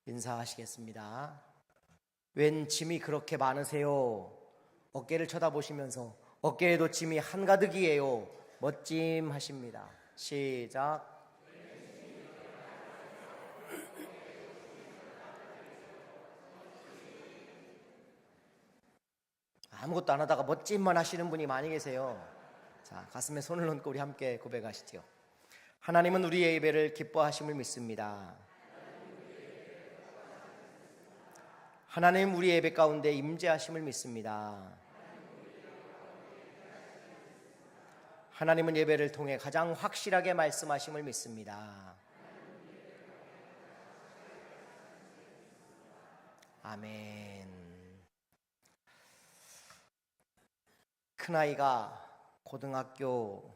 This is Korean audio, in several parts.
인사하시겠습니다. 웬 짐이 그렇게 많으세요? 어깨를 쳐다보시면서 어깨에도 짐이 한가득이에요. 멋짐하십니다. 시작. 아무것도 안 하다가 멋짐만 하시는 분이 많이 계세요. 자, 가슴에 손을 얹고 우리 함께 고백하시죠. 하나님은 우리의 예배를 기뻐하심을 믿습니다. 하나님 우리 예배 가운데 임재하심을 믿습니다. 하나님은 예배를 통해 가장 확실하게 말씀하심을 믿습니다. 아멘. 큰아이가 고등학교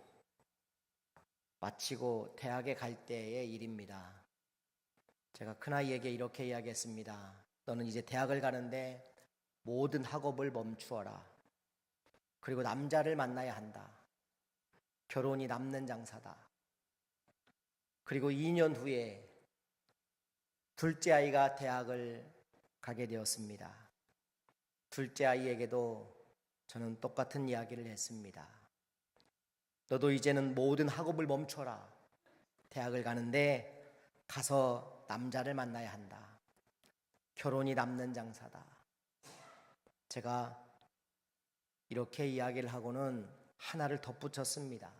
마치고 대학에 갈 때의 일입니다. 제가 큰아이에게 이렇게 이야기했습니다. 너는 이제 대학을 가는데 모든 학업을 멈추어라. 그리고 남자를 만나야 한다. 결혼이 남는 장사다. 그리고 2년 후에 둘째 아이가 대학을 가게 되었습니다. 둘째 아이에게도 저는 똑같은 이야기를 했습니다. 너도 이제는 모든 학업을 멈춰라. 대학을 가는데 가서 남자를 만나야 한다. 결혼이 남는 장사다. 제가 이렇게 이야기를 하고는 하나를 덧붙였습니다.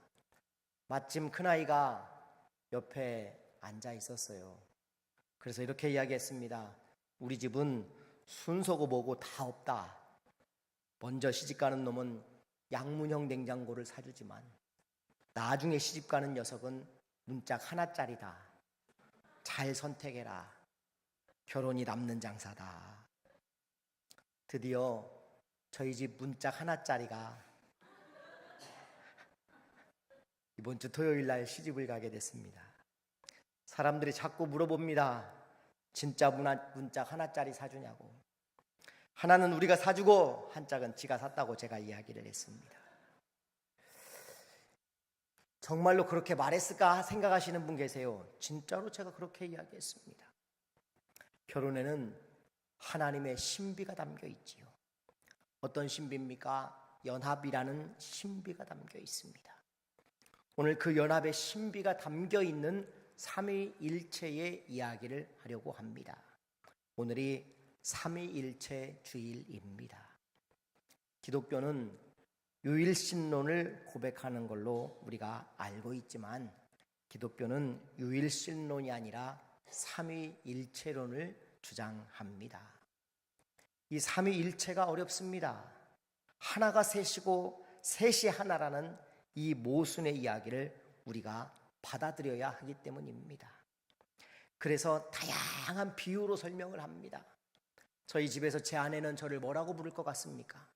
마침 큰아이가 옆에 앉아 있었어요. 그래서 이렇게 이야기했습니다. 우리 집은 순서고 뭐고 다 없다. 먼저 시집가는 놈은 양문형 냉장고를 사주지만 나중에 시집가는 녀석은 문짝 하나짜리다. 잘 선택해라. 결혼이 남는 장사다. 드디어 저희 집 문짝 하나짜리가 이번 주 토요일 날 시집을 가게 됐습니다. 사람들이 자꾸 물어봅니다. 진짜 문짝 하나짜리 사주냐고. 하나는 우리가 사주고 한 짝은 지가 샀다고 제가 이야기를 했습니다. 정말로 그렇게 말했을까 생각하시는 분 계세요. 진짜로 제가 그렇게 이야기했습니다. 결혼에는 하나님의 신비가 담겨 있지요. 어떤 신비입니까? 연합이라는 신비가 담겨 있습니다. 오늘 그 연합의 신비가 담겨 있는 삼위일체의 이야기를 하려고 합니다. 오늘이 삼위일체 주일입니다. 기독교는 유일신론을 고백하는 걸로 우리가 알고 있지만 기독교는 유일신론이 아니라 삼위일체론을 주장합니다. 이 삼위일체가 어렵습니다. 하나가 셋이고 셋이 하나라는 이 모순의 이야기를 우리가 받아들여야 하기 때문입니다. 그래서 다양한 비유로 설명을 합니다. 저희 집에서 제 아내는 저를 뭐라고 부를 것 같습니까?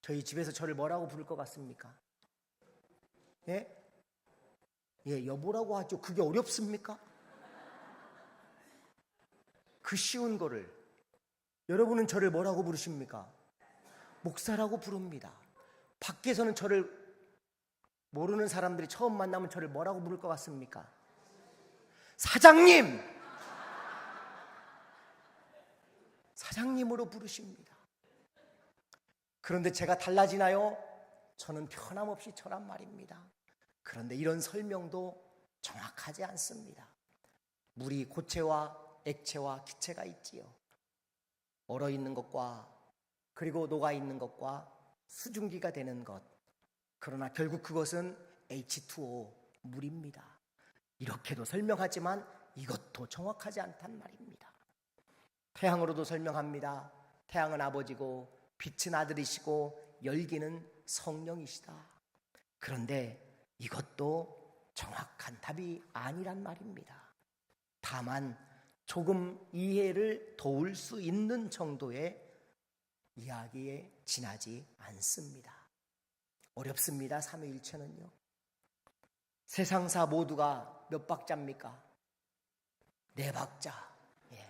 저희 집에서 저를 뭐라고 부를 것 같습니까? 예? 예, 여보라고 하죠. 그게 어렵습니까? 그 쉬운 거를 여러분은 저를 뭐라고 부르십니까? 목사라고 부릅니다. 밖에서는 저를 모르는 사람들이 처음 만나면 저를 뭐라고 부를 것 같습니까? 사장님! 사장님으로 부르십니다. 그런데 제가 달라지나요? 저는 변함없이 저란 말입니다. 그런데 이런 설명도 정확하지 않습니다. 물이 고체와 액체와 기체가 있지요. 얼어있는 것과 그리고 녹아있는 것과 수증기가 되는 것. 그러나 결국 그것은 H2O, 물입니다. 이렇게도 설명하지만 이것도 정확하지 않단 말입니다. 태양으로도 설명합니다. 태양은 아버지고 빛은 아들이시고 열기는 성령이시다. 그런데 이것도 정확한 답이 아니란 말입니다. 다만 조금 이해를 도울 수 있는 정도의 이야기에 지나지 않습니다. 어렵습니다. 삼위일체는요. 세상사 모두가 몇 박자입니까? 4박자. 예.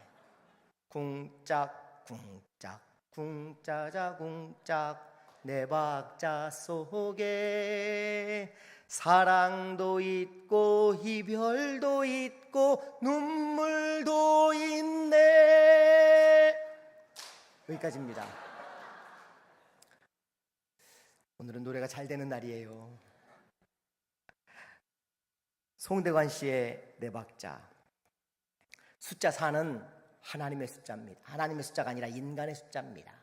궁짝 궁짝 궁짜자 궁짝 4박자 속에 사랑도 있고 이별도 있고 눈물도 있네. 여기까지입니다. 오늘은 노래가 잘 되는 날이에요. 송대관 씨의 네 박자. 숫자 4는 하나님의 숫자입니다. 하나님의 숫자가 아니라 인간의 숫자입니다.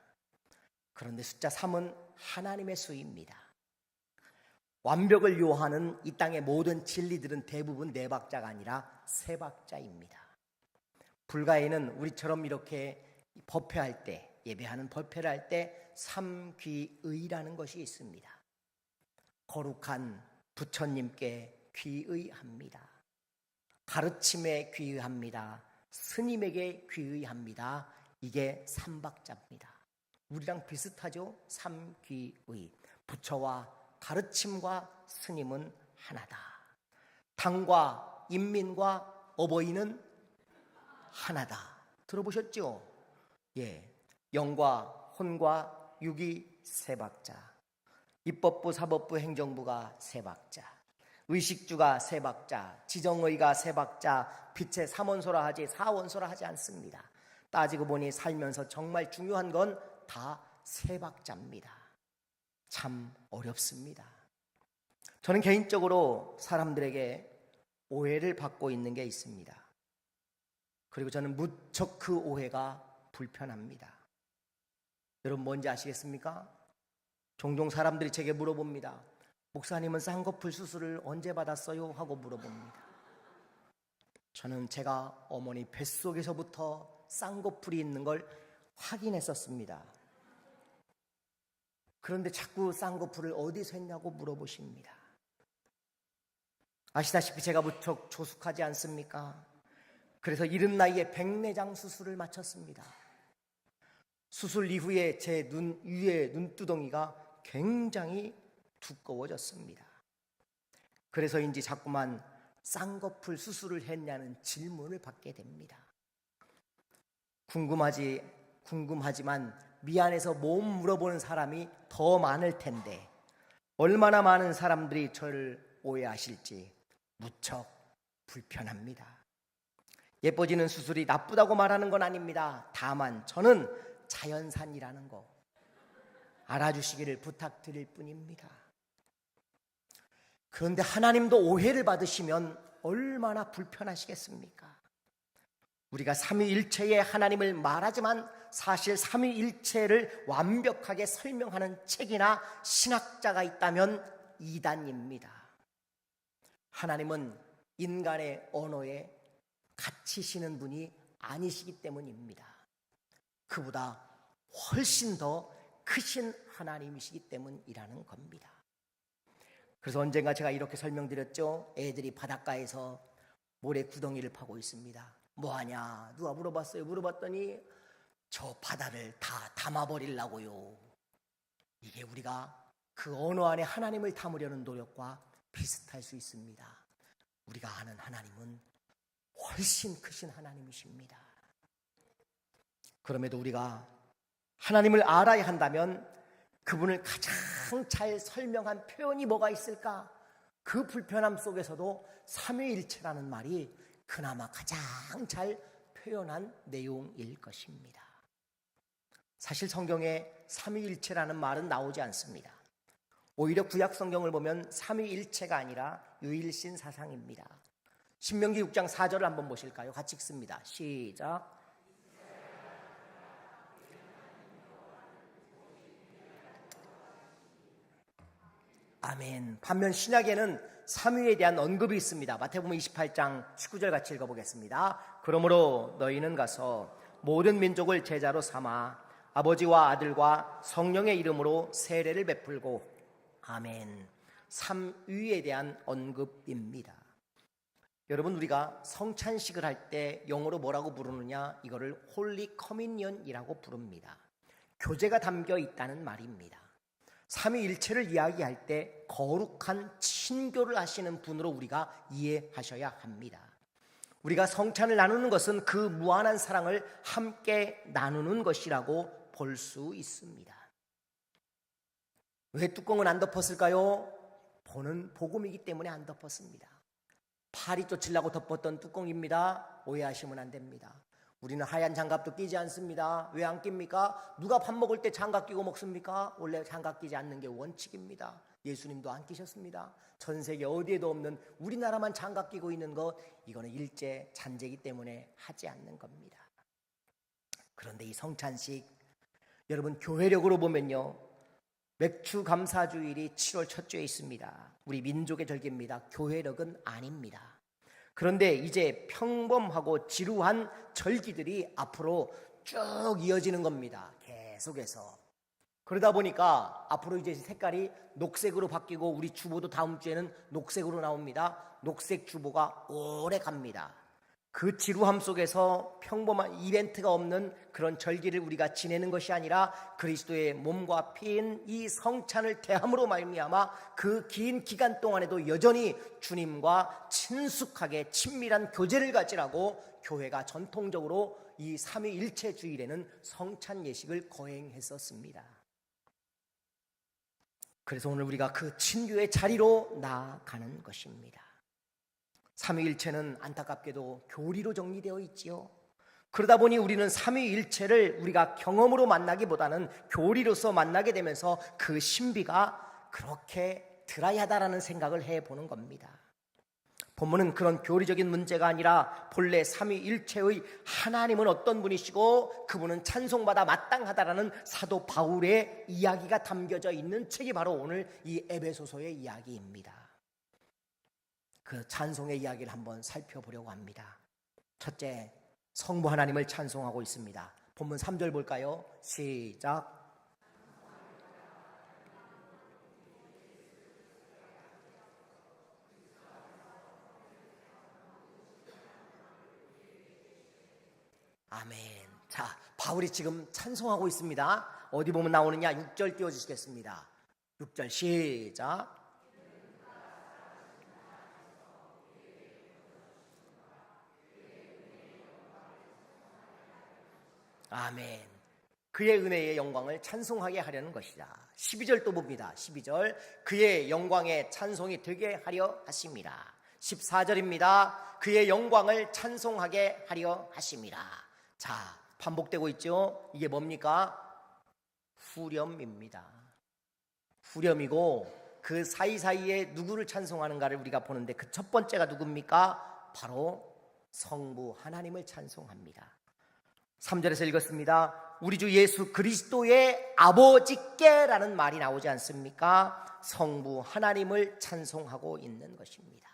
그런데 숫자 3은 하나님의 수입니다. 완벽을 요하는 이 땅의 모든 진리들은 대부분 네 박자가 아니라 세 박자입니다. 불가에는 우리처럼 이렇게 법회할 때, 예배하는 법회를 할 때 삼귀의라는 것이 있습니다. 거룩한 부처님께 귀의합니다. 가르침에 귀의합니다. 스님에게 귀의합니다. 이게 삼박자입니다. 우리랑 비슷하죠? 삼귀의. 부처와 가르침과 스님은 하나다. 당과 인민과 어버이는 하나다. 들어보셨죠? 예. 영과 혼과 육이 세 박자, 입법부, 사법부, 행정부가 세 박자, 의식주가 세 박자, 지정의가 세 박자, 빛의 삼원소라 하지 사원소라 하지 않습니다. 따지고 보니 살면서 정말 중요한 건 다 세 박자입니다. 참 어렵습니다. 저는 개인적으로 사람들에게 오해를 받고 있는 게 있습니다. 그리고 저는 무척 그 오해가 불편합니다. 여러분 뭔지 아시겠습니까? 종종 사람들이 제게 물어봅니다. 목사님은 쌍꺼풀 수술을 언제 받았어요? 하고 물어봅니다. 저는 제가 어머니 뱃속에서부터 쌍꺼풀이 있는 걸 확인했었습니다. 그런데 자꾸 쌍꺼풀을 어디서 했냐고 물어보십니다. 아시다시피 제가 무척 조숙하지 않습니까? 그래서 이른 나이에 백내장 수술을 마쳤습니다. 수술 이후에 제 눈 위에 눈두덩이가 굉장히 두꺼워졌습니다. 그래서인지 자꾸만 쌍꺼풀 수술을 했냐는 질문을 받게 됩니다. 궁금하지만 미안해서 못 물어보는 사람이 더 많을 텐데 얼마나 많은 사람들이 저를 오해하실지 무척 불편합니다. 예뻐지는 수술이 나쁘다고 말하는 건 아닙니다. 다만 저는 자연산이라는 거 알아주시기를 부탁드릴 뿐입니다. 그런데 하나님도 오해를 받으시면 얼마나 불편하시겠습니까? 우리가 삼위일체의 하나님을 말하지만 사실 삼위일체를 완벽하게 설명하는 책이나 신학자가 있다면 이단입니다. 하나님은 인간의 언어에 갇히시는 분이 아니시기 때문입니다. 그보다 훨씬 더 크신 하나님이시기 때문이라는 겁니다. 그래서 언젠가 제가 이렇게 설명드렸죠. 애들이 바닷가에서 모래 구덩이를 파고 있습니다. 뭐하냐? 누가 물어봤어요. 물어봤더니 저 바다를 다 담아버리려고요. 이게 우리가 그 언어 안에 하나님을 담으려는 노력과 비슷할 수 있습니다. 우리가 아는 하나님은 훨씬 크신 하나님이십니다. 그럼에도 우리가 하나님을 알아야 한다면 그분을 가장 잘 설명한 표현이 뭐가 있을까? 그 불편함 속에서도 삼위일체라는 말이 그나마 가장 잘 표현한 내용일 것입니다. 사실 성경에 삼위일체라는 말은 나오지 않습니다. 오히려 구약 성경을 보면 삼위일체가 아니라 유일신 사상입니다. 신명기 6장 4절을 한번 보실까요? 같이 읽습니다. 시작. 아멘. 반면 신약에는 삼위에 대한 언급이 있습니다. 마태복음 28장 19절 같이 읽어보겠습니다. 그러므로 너희는 가서 모든 민족을 제자로 삼아 아버지와 아들과 성령의 이름으로 세례를 베풀고 아멘. 삼위에 대한 언급입니다. 여러분 우리가 성찬식을 할 때 영어로 뭐라고 부르느냐? 이거를 홀리 커미니언이라고 부릅니다. 교제가 담겨 있다는 말입니다. 삼위일체를 이야기할 때 거룩한 친교를 하시는 분으로 우리가 이해하셔야 합니다. 우리가 성찬을 나누는 것은 그 무한한 사랑을 함께 나누는 것이라고 볼 수 있습니다. 왜 뚜껑은 안 덮었을까요? 본은 복음이기 때문에 안 덮었습니다. 파리 쫓으려고 덮었던 뚜껑입니다. 오해하시면 안 됩니다. 우리는 하얀 장갑도 끼지 않습니다. 왜 안 낍니까? 누가 밥 먹을 때 장갑 끼고 먹습니까? 원래 장갑 끼지 않는 게 원칙입니다. 예수님도 안 끼셨습니다. 전 세계 어디에도 없는 우리나라만 장갑 끼고 있는 것, 이거는 일제 잔재기 때문에 하지 않는 겁니다. 그런데 이 성찬식, 여러분 교회력으로 보면요, 맥주 감사주일이 7월 첫 주에 있습니다. 우리 민족의 절기입니다. 교회력은 아닙니다. 그런데 이제 평범하고 지루한 절기들이 앞으로 쭉 이어지는 겁니다. 계속해서. 그러다 보니까 앞으로 이제 색깔이 녹색으로 바뀌고, 우리 주보도 다음 주에는 녹색으로 나옵니다. 녹색 주보가 오래 갑니다. 그 지루함 속에서 평범한 이벤트가 없는 그런 절기를 우리가 지내는 것이 아니라 그리스도의 몸과 피인 이 성찬을 대함으로 말미암아 그 긴 기간 동안에도 여전히 주님과 친숙하게 친밀한 교제를 가지라고 교회가 전통적으로 이 삼위일체 주일에는 성찬 예식을 거행했었습니다. 그래서 오늘 우리가 그 친교의 자리로 나아가는 것입니다. 삼위일체는 안타깝게도 교리로 정리되어 있지요. 그러다 보니 우리는 삼위일체를 우리가 경험으로 만나기보다는 교리로서 만나게 되면서 그 신비가 그렇게 드라이하다라는 생각을 해보는 겁니다. 본문은 그런 교리적인 문제가 아니라 본래 삼위일체의 하나님은 어떤 분이시고 그분은 찬송받아 마땅하다라는 사도 바울의 이야기가 담겨져 있는 책이 바로 오늘 이 에베소서의 이야기입니다. 그 찬송의 이야기를 한번 살펴보려고 합니다. 첫째, 성부 하나님을 찬송하고 있습니다. 본문 3절 볼까요? 시작. 아멘. 자, 바울이 지금 찬송하고 있습니다. 어디 보면 나오느냐? 6절 띄워주시겠습니다. 6절 시작. 아멘. 그의 은혜의 영광을 찬송하게 하려는 것이다. 12절 또 봅니다. 12절 그의 영광의 찬송이 되게 하려 하심이라. 14절입니다. 그의 영광을 찬송하게 하려 하심이라. 자, 반복되고 있죠. 이게 뭡니까? 후렴입니다. 후렴이고 그 사이사이에 누구를 찬송하는가를 우리가 보는데 그 첫 번째가 누굽니까? 바로 성부 하나님을 찬송합니다. 3절에서 읽었습니다. 우리 주 예수 그리스도의 아버지께라는 말이 나오지 않습니까? 성부 하나님을 찬송하고 있는 것입니다.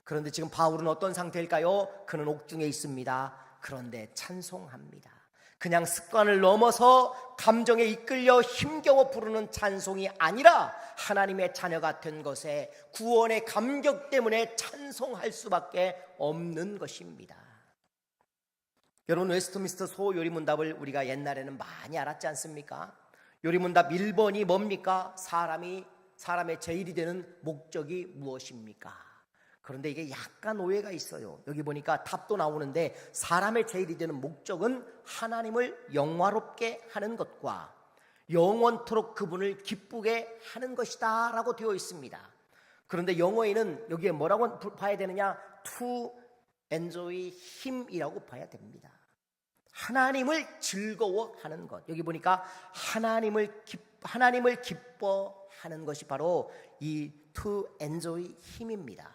그런데 지금 바울은 어떤 상태일까요? 그는 옥중에 있습니다. 그런데 찬송합니다. 그냥 습관을 넘어서 감정에 이끌려 힘겨워 부르는 찬송이 아니라 하나님의 자녀가 된 것에 구원의 감격 때문에 찬송할 수밖에 없는 것입니다. 여러분, 웨스트민스터 소요리문답을 우리가 옛날에는 많이 알았지 않습니까? 요리문답 1번이 뭡니까? 사람의 제일이 되는 목적이 무엇입니까? 그런데 이게 약간 오해가 있어요. 여기 보니까 답도 나오는데 사람의 제일이 되는 목적은 하나님을 영화롭게 하는 것과 영원토록 그분을 기쁘게 하는 것이다 라고 되어 있습니다. 그런데 영어에는 여기에 뭐라고 봐야 되느냐? To enjoy him이라고 봐야 됩니다. 하나님을 즐거워하는 것. 여기 보니까 하나님을 기뻐하는 것이 바로 이 to enjoy him입니다.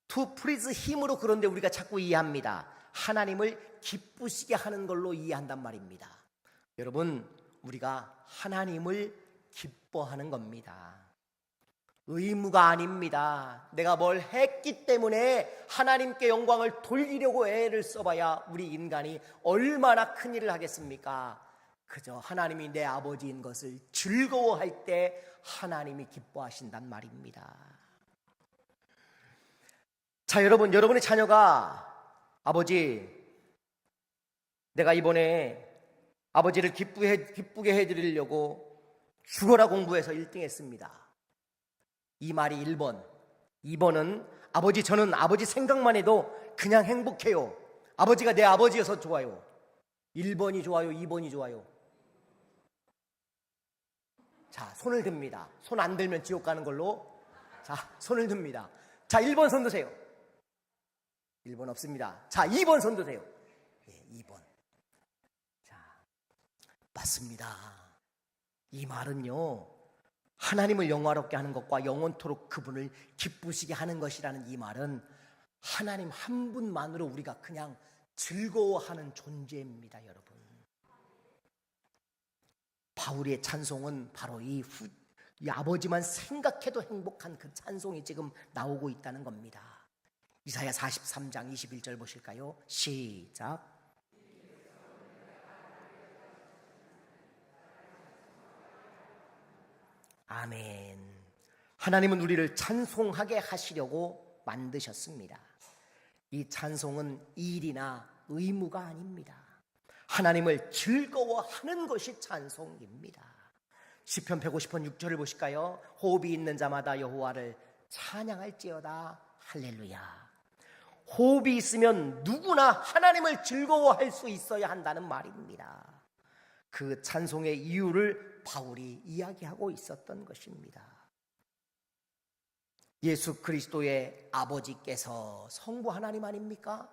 to please him으로 그런데 우리가 자꾸 이해합니다. 하나님을 기쁘시게 하는 걸로 이해한단 말입니다. 여러분, 우리가 하나님을 기뻐하는 겁니다. 의무가 아닙니다. 내가 뭘 했기 때문에 하나님께 영광을 돌리려고 애를 써봐야 우리 인간이 얼마나 큰 일을 하겠습니까? 그저 하나님이 내 아버지인 것을 즐거워할 때 하나님이 기뻐하신단 말입니다. 자, 여러분의 자녀가 아버지, 내가 이번에 아버지를 기쁘게 해드리려고 죽어라 공부해서 1등 했습니다. 이 말이 1번. 2번은 아버지, 저는 아버지 생각만 해도 그냥 행복해요. 아버지가 내 아버지여서 좋아요. 1번이 좋아요? 2번이 좋아요? 자, 손을 듭니다. 손 안 들면 지옥 가는 걸로. 자, 손을 듭니다. 자, 1번 손 드세요. 1번 없습니다. 자, 2번 손 드세요. 예, 2번. 자, 맞습니다. 이 말은요, 하나님을 영화롭게 하는 것과 영원토록 그분을 기쁘시게 하는 것이라는 이 말은 하나님 한 분만으로 우리가 그냥 즐거워하는 존재입니다, 여러분. 바울의 찬송은 바로 이 아버지만 생각해도 행복한 그 찬송이 지금 나오고 있다는 겁니다. 이사야 43장 21절 보실까요? 시작. 아멘. 하나님은 우리를 찬송하게 하시려고 만드셨습니다. 이 찬송은 일이나 의무가 아닙니다. 하나님을 즐거워하는 것이 찬송입니다. 시편 150편 6절을 보실까요? 호흡이 있는 자마다 여호와를 찬양할지어다. 할렐루야. 호흡이 있으면 누구나 하나님을 즐거워할 수 있어야 한다는 말입니다. 그 찬송의 이유를 바울이 이야기하고 있었던 것입니다. 예수 그리스도의 아버지께서 성부 하나님 아닙니까?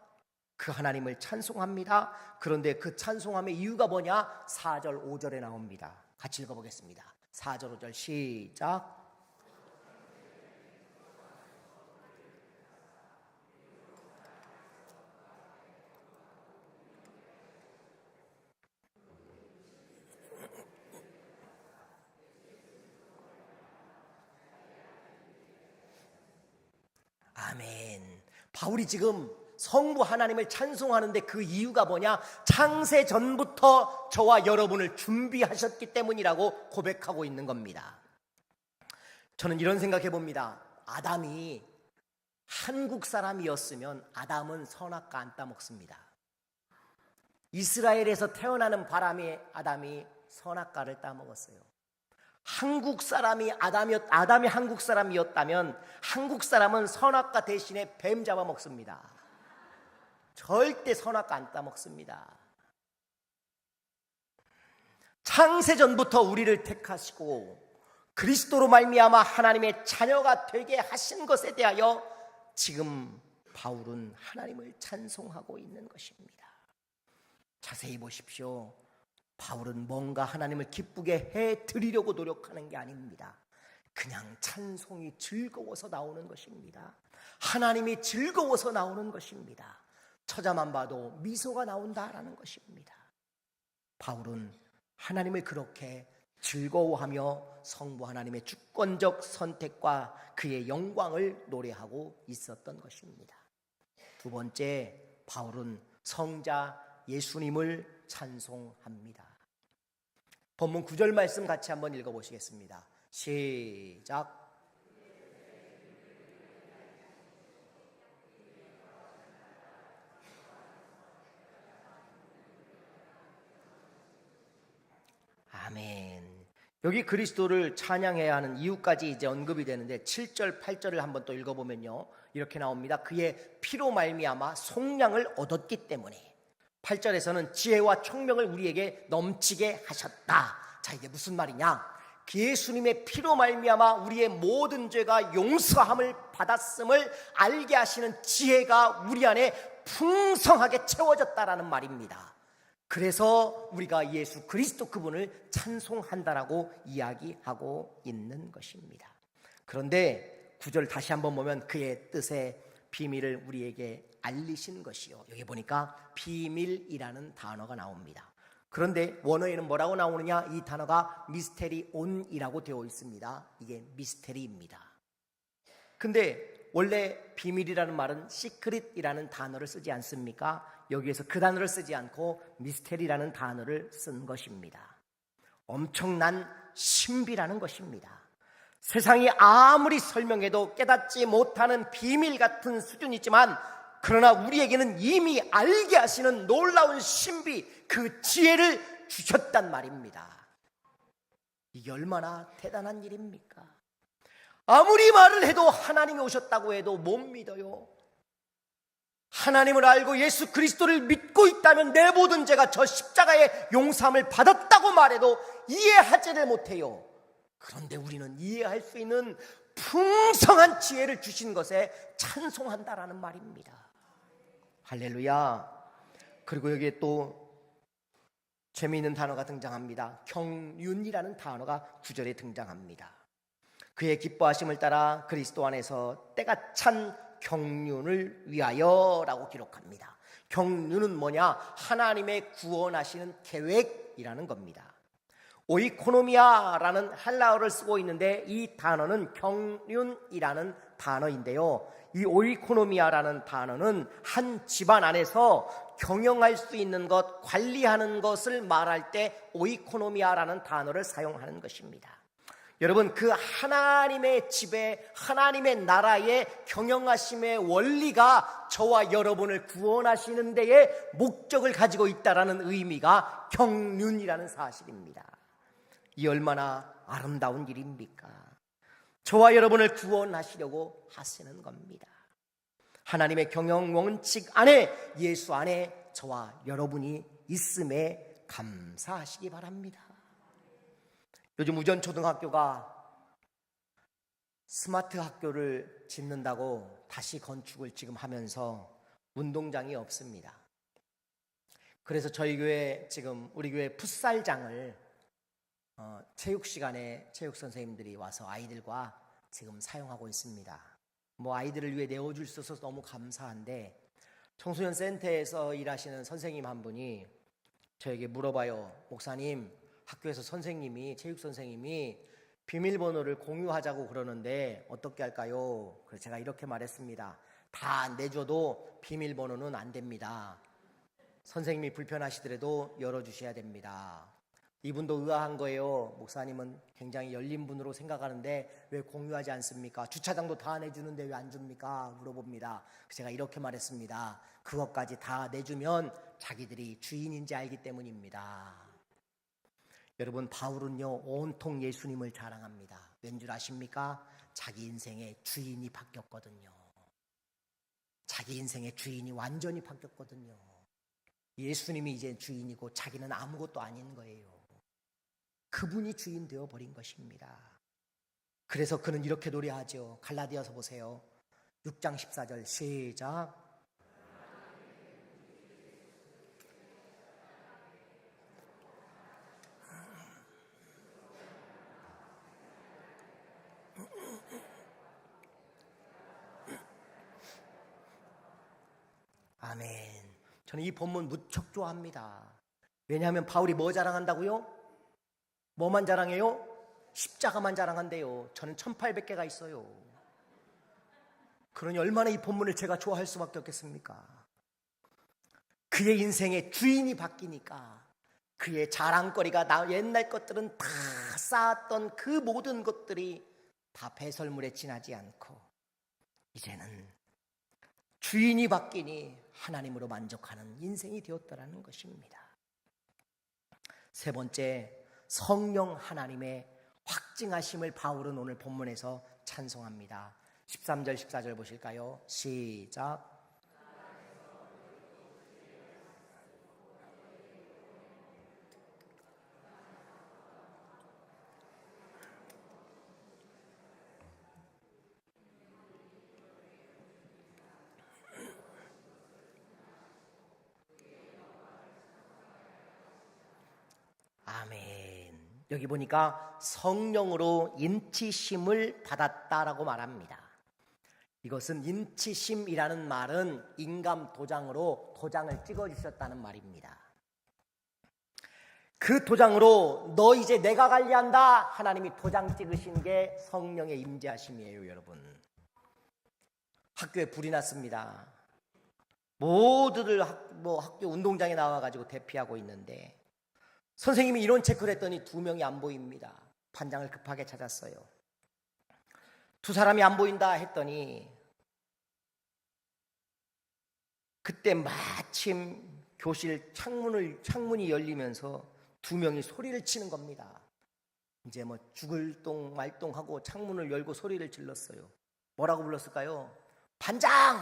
그 하나님을 찬송합니다. 그런데 그 찬송함의 이유가 뭐냐? 4절 5절에 나옵니다. 같이 읽어보겠습니다. 4절 5절 시작. 아멘. 바울이 지금 성부 하나님을 찬송하는데 그 이유가 뭐냐? 창세 전부터 저와 여러분을 준비하셨기 때문이라고 고백하고 있는 겁니다. 저는 이런 생각해 봅니다. 아담이 한국 사람이었으면 아담은 선악과 안 따먹습니다. 이스라엘에서 태어나는 바람에 아담이 선악과를 따먹었어요. 한국 사람이 아담이 한국 사람이었다면 한국 사람은 선악과 대신에 뱀 잡아먹습니다. 절대 선악과 안 따먹습니다. 창세전부터 우리를 택하시고 그리스도로 말미암아 하나님의 자녀가 되게 하신 것에 대하여 지금 바울은 하나님을 찬송하고 있는 것입니다. 자세히 보십시오. 바울은 뭔가 하나님을 기쁘게 해드리려고 노력하는 게 아닙니다. 그냥 찬송이 즐거워서 나오는 것입니다. 하나님이 즐거워서 나오는 것입니다. 처자만 봐도 미소가 나온다라는 것입니다. 바울은 하나님을 그렇게 즐거워하며 성부 하나님의 주권적 선택과 그의 영광을 노래하고 있었던 것입니다. 두 번째, 바울은 성자 예수님을 찬송합니다. 본문 9절 말씀 같이 한번 읽어보시겠습니다. 시작. 아멘. 여기 그리스도를 찬양해야 하는 이유까지 이제 언급이 되는데 7절 8절을 한번 또 읽어보면요, 이렇게 나옵니다. 그의 피로 말미암아 속량을 얻었기 때문에. 8절에서는 지혜와 총명을 우리에게 넘치게 하셨다. 자, 이게 무슨 말이냐? 예수님의 피로 말미암아 우리의 모든 죄가 용서함을 받았음을 알게 하시는 지혜가 우리 안에 풍성하게 채워졌다라는 말입니다. 그래서 우리가 예수 그리스도 그분을 찬송한다라고 이야기하고 있는 것입니다. 그런데 9절 다시 한번 보면 그의 뜻의 비밀을 우리에게 알리신 것이요. 여기 보니까 비밀이라는 단어가 나옵니다. 그런데 원어에는 뭐라고 나오느냐? 이 단어가 미스테리온이라고 되어 있습니다. 이게 미스테리입니다. 근데 원래 비밀이라는 말은 시크릿이라는 단어를 쓰지 않습니까? 여기에서 그 단어를 쓰지 않고 미스테리라는 단어를 쓴 것입니다. 엄청난 신비라는 것입니다. 세상이 아무리 설명해도 깨닫지 못하는 비밀 같은 수준이지만 그러나 우리에게는 이미 알게 하시는 놀라운 신비, 그 지혜를 주셨단 말입니다. 이게 얼마나 대단한 일입니까? 아무리 말을 해도 하나님이 오셨다고 해도 못 믿어요. 하나님을 알고 예수 그리스도를 믿고 있다면 내 모든 죄가 저 십자가의 용서함을 받았다고 말해도 이해하지를 못해요. 그런데 우리는 이해할 수 있는 풍성한 지혜를 주신 것에 찬송한다라는 말입니다. 할렐루야. 그리고 여기에 또 재미있는 단어가 등장합니다. 경륜이라는 단어가 9절에 등장합니다. 그의 기뻐하심을 따라 그리스도 안에서 때가 찬 경륜을 위하여라고 기록합니다. 경륜은 뭐냐? 하나님의 구원하시는 계획이라는 겁니다. 오이코노미아라는 헬라어를 쓰고 있는데 이 단어는 경륜이라는 단어인데요. 이 오이코노미아라는 단어는 한 집안 안에서 경영할 수 있는 것, 관리하는 것을 말할 때 오이코노미아라는 단어를 사용하는 것입니다. 여러분, 그 하나님의 집에, 하나님의 나라의 경영하심의 원리가 저와 여러분을 구원하시는 데에 목적을 가지고 있다는 의미가 경륜이라는 사실입니다. 이 얼마나 아름다운 일입니까? 저와 여러분을 구원하시려고 하시는 겁니다. 하나님의 경영 원칙 안에, 예수 안에 저와 여러분이 있음에 감사하시기 바랍니다. 요즘 우전초등학교가 스마트 학교를 짓는다고 다시 건축을 지금 하면서 운동장이 없습니다. 그래서 저희 교회 지금 우리 교회 풋살장을 체육 시간에 체육 선생님들이 와서 아이들과 지금 사용하고 있습니다. 뭐 아이들을 위해 내어줄 수 있어서 너무 감사한데, 청소년 센터에서 일하시는 선생님 한 분이 저에게 물어봐요. 목사님, 학교에서 선생님이, 체육 선생님이 비밀번호를 공유하자고 그러는데 어떻게 할까요? 그래서 제가 이렇게 말했습니다. 다 내줘도 비밀번호는 안 됩니다. 선생님이 불편하시더라도 열어주셔야 됩니다. 이분도 의아한 거예요. 목사님은 굉장히 열린 분으로 생각하는데 왜 공유하지 않습니까? 주차장도 다 내주는데 왜 안 줍니까? 물어봅니다. 제가 이렇게 말했습니다. 그것까지 다 내주면 자기들이 주인인지 알기 때문입니다. 여러분, 바울은요 온통 예수님을 자랑합니다. 왠 줄 아십니까? 자기 인생의 주인이 바뀌었거든요. 자기 인생의 주인이 완전히 바뀌었거든요. 예수님이 이제 주인이고 자기는 아무것도 아닌 거예요. 그분이 주인 되어버린 것입니다. 그래서 그는 이렇게 노래하죠. 갈라디아서 보세요. 6장 14절 시작. 아멘. 저는 이 본문 무척 좋아합니다. 왜냐하면 바울이 뭐 자랑한다고요? 뭐만 자랑해요? 십자가만 자랑한대요. 저는 1800개가 있어요. 그러니 얼마나 이 본문을 제가 좋아할 수밖에 없겠습니까? 그의 인생의 주인이 바뀌니까 그의 자랑거리가 옛날 것들은 다 쌓았던 그 모든 것들이 다 배설물에 지나지 않고 이제는 주인이 바뀌니 하나님으로 만족하는 인생이 되었다라는 것입니다. 세 번째, 성령 하나님의 확증하심을 바울은 오늘 본문에서 찬송합니다. 13절 14절 보실까요? 시작. 아멘. 여기 보니까 성령으로 인치심을 받았다라고 말합니다. 이것은 인치심이라는 말은 인감 도장으로 도장을 찍어주셨다는 말입니다. 그 도장으로 너 이제 내가 관리한다. 하나님이 도장 찍으신 게 성령의 임재하심이에요, 여러분. 학교에 불이 났습니다. 모두들 학교 운동장에 나와가지고 대피하고 있는데 선생님이 이론 체크를 했더니 2명이 안 보입니다. 반장을 급하게 찾았어요. 2사람이 안 보인다 했더니 그때 마침 교실 창문이 열리면서 2명이 소리를 치는 겁니다. 이제 뭐 죽을 똥 말똥하고 창문을 열고 소리를 질렀어요. 뭐라고 불렀을까요? 반장!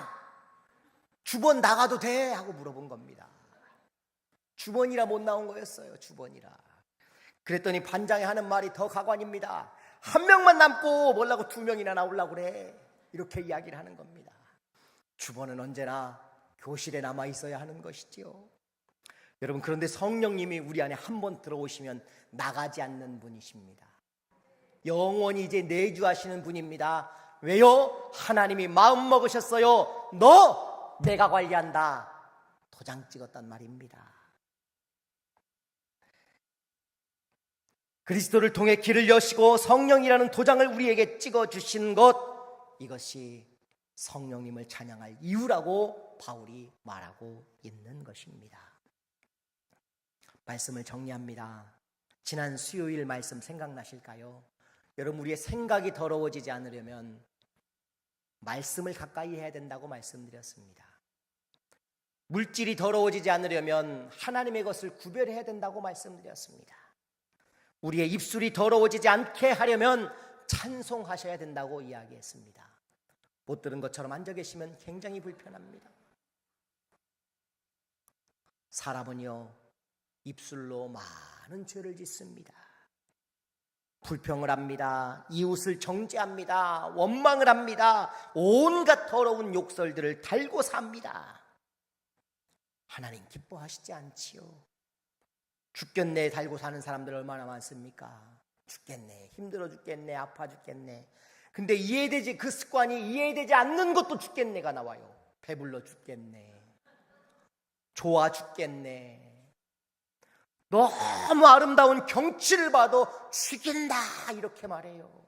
주번 나가도 돼? 하고 물어본 겁니다. 주번이라 못 나온 거였어요. 주번이라. 그랬더니 반장이 하는 말이 더 가관입니다. 한 명만 남고 뭐라고 2명이나 나오려고 그래. 이렇게 이야기를 하는 겁니다. 주번은 언제나 교실에 남아 있어야 하는 것이지요. 여러분, 그런데 성령님이 우리 안에 한 번 들어오시면 나가지 않는 분이십니다. 영원히 이제 내주하시는 분입니다. 왜요? 하나님이 마음 먹으셨어요. 너 내가 관리한다. 도장 찍었단 말입니다. 그리스도를 통해 길을 여시고 성령이라는 도장을 우리에게 찍어주신 것, 이것이 성령님을 찬양할 이유라고 바울이 말하고 있는 것입니다. 말씀을 정리합니다. 지난 수요일 말씀 생각나실까요? 여러분, 우리의 생각이 더러워지지 않으려면 말씀을 가까이 해야 된다고 말씀드렸습니다. 물질이 더러워지지 않으려면 하나님의 것을 구별해야 된다고 말씀드렸습니다. 우리의 입술이 더러워지지 않게 하려면 찬송하셔야 된다고 이야기했습니다. 못 들은 것처럼 앉아 계시면 굉장히 불편합니다. 사람은요, 입술로 많은 죄를 짓습니다. 불평을 합니다. 이웃을 정죄합니다. 원망을 합니다. 온갖 더러운 욕설들을 달고 삽니다. 하나님 기뻐하시지 않지요. 죽겠네 달고 사는 사람들 얼마나 많습니까? 죽겠네, 힘들어 죽겠네, 아파 죽겠네. 근데 그 습관이 이해되지 않는 것도 죽겠네가 나와요. 배불러 죽겠네, 좋아 죽겠네, 너무 아름다운 경치를 봐도 죽인다, 이렇게 말해요.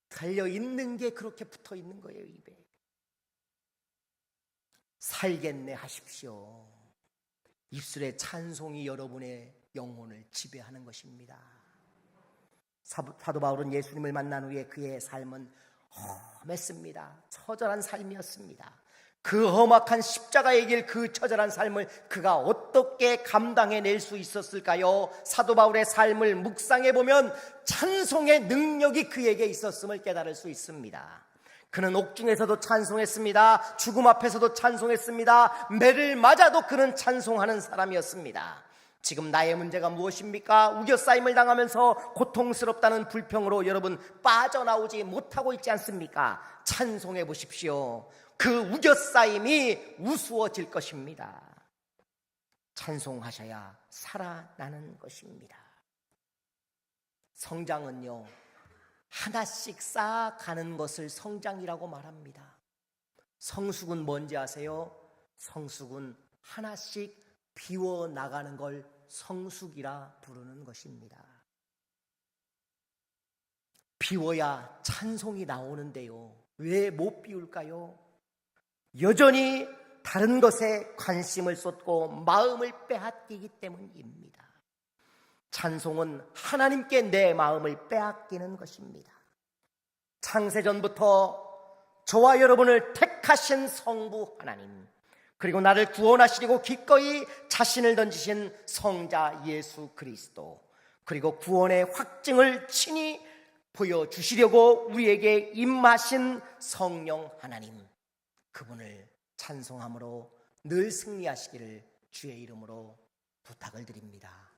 달려있는 게 그렇게 붙어있는 거예요, 입에. 살겠네 하십시오. 입술의 찬송이 여러분의 영혼을 지배하는 것입니다. 사도 바울은 예수님을 만난 후에 그의 삶은 험했습니다. 처절한 삶이었습니다. 그 험악한 십자가의 길, 그 처절한 삶을 그가 어떻게 감당해낼 수 있었을까요? 사도 바울의 삶을 묵상해보면 찬송의 능력이 그에게 있었음을 깨달을 수 있습니다. 그는 옥중에서도 찬송했습니다. 죽음 앞에서도 찬송했습니다. 매를 맞아도 그는 찬송하는 사람이었습니다. 지금 나의 문제가 무엇입니까? 우겨싸임을 당하면서 고통스럽다는 불평으로 여러분 빠져나오지 못하고 있지 않습니까? 찬송해 보십시오. 그 우겨싸임이 우스워질 것입니다. 찬송하셔야 살아나는 것입니다. 성장은요, 하나씩 쌓아가는 것을 성장이라고 말합니다. 성숙은 뭔지 아세요? 성숙은 하나씩 비워나가는 걸 성숙이라 부르는 것입니다. 비워야 찬송이 나오는데요, 왜 못 비울까요? 여전히 다른 것에 관심을 쏟고 마음을 빼앗기기 때문입니다. 찬송은 하나님께 내 마음을 빼앗기는 것입니다. 창세전부터 저와 여러분을 택하신 성부 하나님, 그리고 나를 구원하시려고 기꺼이 자신을 던지신 성자 예수 그리스도, 그리고 구원의 확증을 친히 보여주시려고 우리에게 임하신 성령 하나님, 그분을 찬송함으로 늘 승리하시기를 주의 이름으로 부탁을 드립니다.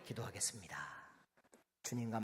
기도하겠습니다. 주님